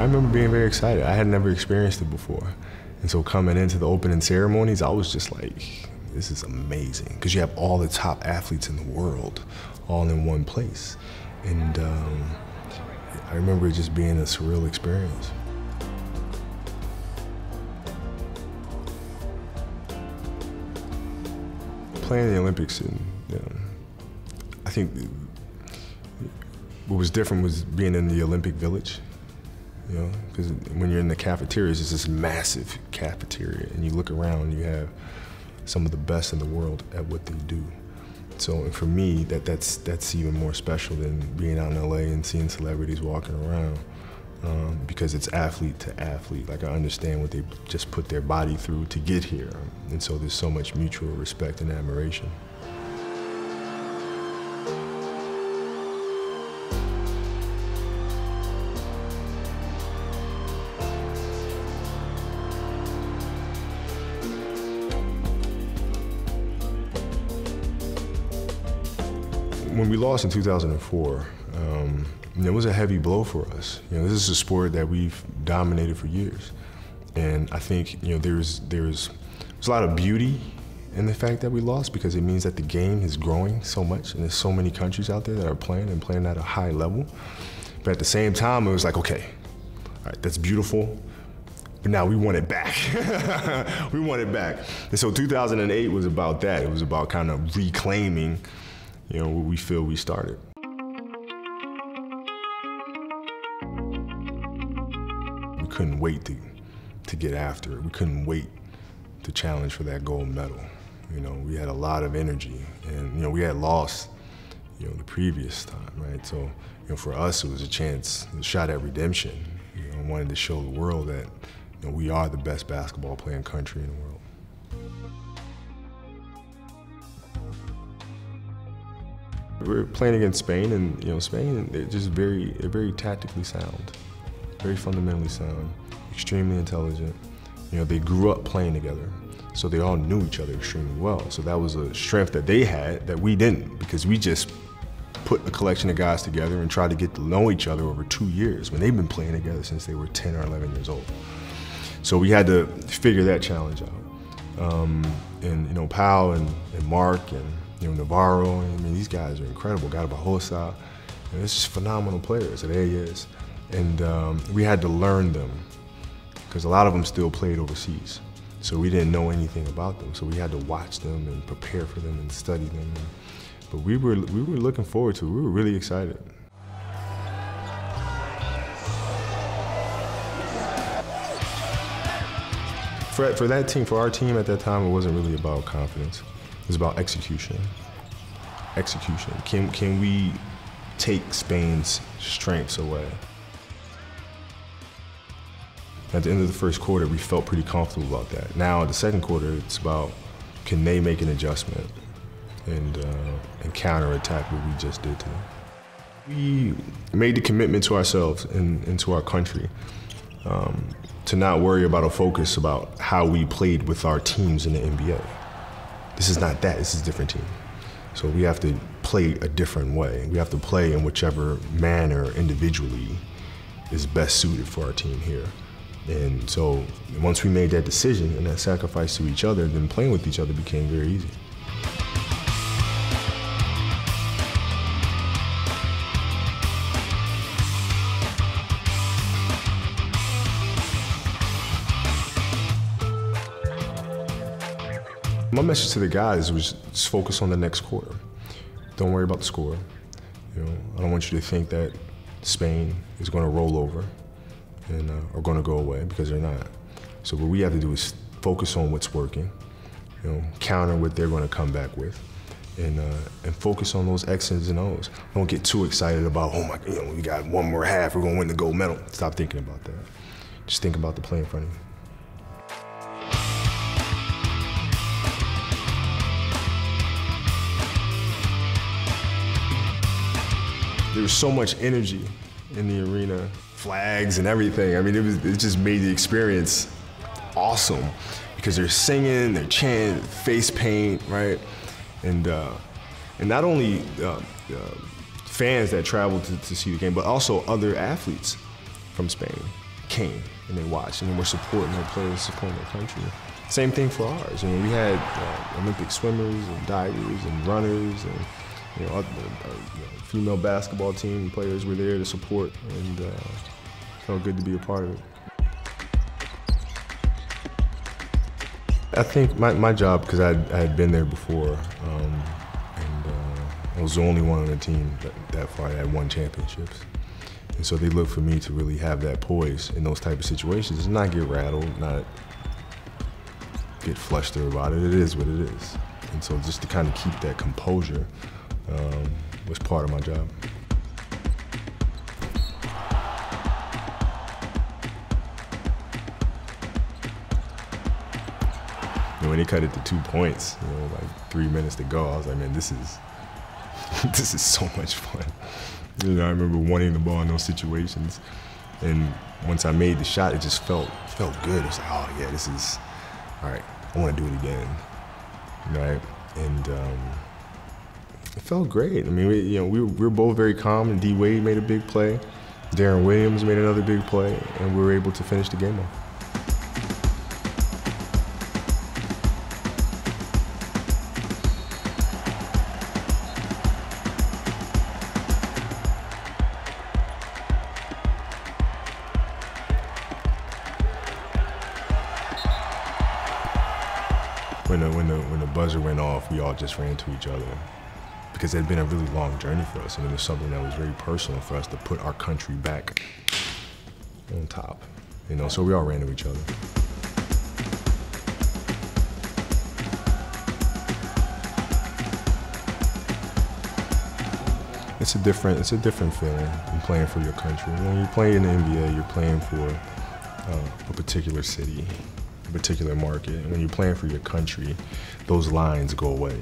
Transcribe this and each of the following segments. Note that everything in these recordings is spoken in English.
remember being very excited. I had never experienced it before. And so coming into the opening ceremonies, I was just like, this is amazing. Because you have all the top athletes in the world all in one place. And I remember it just being a surreal experience. Playing the Olympics, and I think what was different was being in the Olympic Village. You know, because when you're in the cafeterias, it's this massive cafeteria, and you look around, you have some of the best in the world at what they do. So for me, that's even more special than being out in LA and seeing celebrities walking around, because it's athlete to athlete. Like, I understand what they just put their body through to get here, and so there's so much mutual respect and admiration. When we lost in 2004, it was a heavy blow for us. You know, this is a sport that we've dominated for years, and I think there's a lot of beauty in the fact that we lost, because it means that the game is growing so much, and there's so many countries out there that are playing and playing at a high level. But at the same time, it was like, okay, all right, that's beautiful, but now we want it back. We want it back. And so 2008 was about that. It was about kind of reclaiming what we feel we started. We couldn't wait to get after it. We couldn't wait to challenge for that gold medal. We had a lot of energy, and we had lost the previous time, right? So for us, it was a chance, a shot at redemption. Wanted to show the world that we are the best basketball playing country in the world. We're playing against Spain, and Spain, they're just very tactically sound, very fundamentally sound, extremely intelligent. They grew up playing together, so they all knew each other extremely well. So that was a strength that they had that we didn't, because we just put a collection of guys together and tried to get to know each other over 2 years when they've been playing together since they were 10 or 11 years old. So we had to figure that challenge out. And Pau and Mark and Navarro, these guys are incredible. Garbajosa, it's just phenomenal players. There he is. And we had to learn them, because a lot of them still played overseas. So we didn't know anything about them. So we had to watch them and prepare for them and study them. But we were looking forward to it. We were really excited. For that team, for our team at that time, it wasn't really about confidence. It was about execution. Execution. Can we take Spain's strengths away? At the end of the first quarter, we felt pretty comfortable about that. Now, at the second quarter, it's about, can they make an adjustment and counterattack what we just did to them? We made the commitment to ourselves and to our country to not worry about or focus about how we played with our teams in the NBA. This is not that, this is a different team. So we have to play a different way. We have to play in whichever manner individually is best suited for our team here. And so once we made that decision and that sacrifice to each other, then playing with each other became very easy. My message to the guys was just focus on the next quarter. Don't worry about the score. I don't want you to think that Spain is going to roll over and are going to go away, because they're not. So what we have to do is focus on what's working, counter what they're going to come back with, and focus on those X's and O's. Don't get too excited about, oh my, we got one more half, we're going to win the gold medal. Stop thinking about that. Just think about the play in front of you. There was so much energy in the arena, flags and everything. It just made the experience awesome, because they're singing, they're chanting, face paint, right? And not only fans that traveled to see the game, but also other athletes from Spain. came and they watched, and we're supporting their players, supporting their country. Same thing for ours. You know, we had Olympic swimmers and divers and runners, and female basketball team players were there to support, and felt good to be a part of it. I think my job, because I had been there before, and I was the only one on the team that far that had won championships. And so they look for me to really have that poise in those type of situations and not get rattled, not get flustered about it. It is what it is. And so just to kind of keep that composure was part of my job. And when they cut it to 2 points, you know, like 3 minutes to go, I was like, man, this is this is so much fun. You know, I remember wanting the ball in those situations, and once I made the shot, it just felt good. It was like, oh yeah, this is all right. I want to do it again, right? And it felt great. I mean, we were both very calm, and D Wade made a big play. Darren Williams made another big play, and we were able to finish the game off. When the buzzer went off, we all just ran to each other because it had been a really long journey for us, and it was something that was very personal for us to put our country back on top. You know, so we all ran to each other. It's a different feeling than playing for your country. When you play in the NBA, you're playing for a particular city, a particular market. And when you're playing for your country, those lines go away.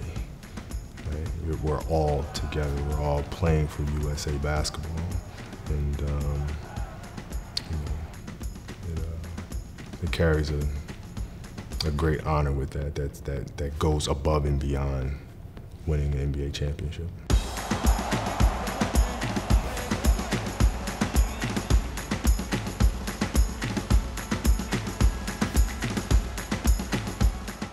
Right? We're all together. We're all playing for USA basketball, and it carries a great honor with that goes above and beyond winning the NBA championship.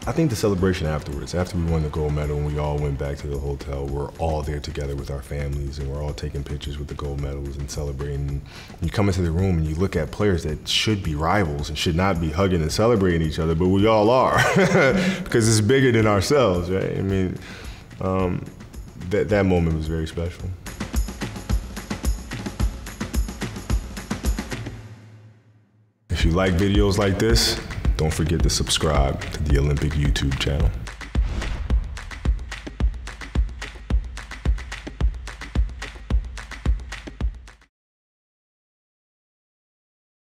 I think the celebration afterwards, after we won the gold medal and we all went back to the hotel, we're all there together with our families, and we're all taking pictures with the gold medals and celebrating. You come into the room and you look at players that should be rivals and should not be hugging and celebrating each other, but we all are because it's bigger than ourselves, right? I mean, that moment was very special. If you like videos like this, don't forget to subscribe to the Olympic YouTube channel.